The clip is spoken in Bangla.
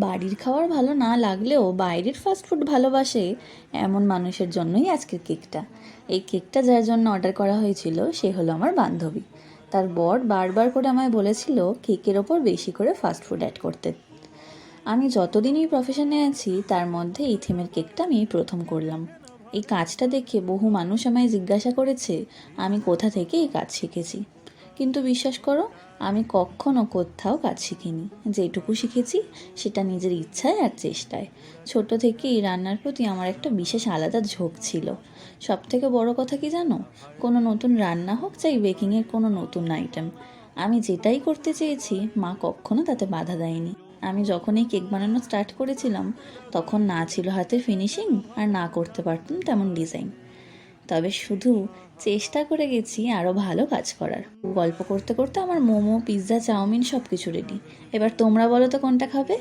বাড়ির খাবার ভালো না লাগলেও বাইরের ফাস্টফুড ভালোবাসে এমন মানুষের জন্যই আজকের কেকটা। এই কেকটা যার জন্য অর্ডার করা হয়েছিল সে হলো আমার বান্ধবী। তার বর বারবার করে আমায় বলেছিল কেকের ওপর বেশি করে ফাস্টফুড অ্যাড করতে। আমি যতদিন এই প্রফেশনে আছি তার মধ্যে এই থিমের কেকটা আমি প্রথম করলাম। এই কাজটা দেখে বহু মানুষ আমায় জিজ্ঞাসা করেছে আমি কোথা থেকে এই কাজ শিখেছি, কিন্তু বিশ্বাস করো আমি কখনো কোথাও কাজ শিখিনি। যেটুকু শিখেছি সেটা নিজের ইচ্ছায় আর চেষ্টায়। ছোট থেকেই রান্নার প্রতি আমার একটা বিশেষ আলাদা ঝোঁক ছিল। সব থেকে বড় কথা কি জানো, কোনো নতুন রান্না হোক চাই বেকিংয়ের কোনো নতুন আইটেম, আমি যেটাই করতে চেয়েছি মা কখনো তাতে বাধা দেয়নি। আমি যখন এই কেক বানানো স্টার্ট করেছিলাম তখন না ছিল হাতের ফিনিশিং আর না করতে পারতাম তেমন ডিজাইন, তবে শুধু চেষ্টা করে গেছি আরও ভালো কাজ করার। গল্প করতে করতে আমার মোমো, পিৎজা, চাউমিন সব কিছু রেডি। এবার তোমরা বলো তো কোনটা খাবে?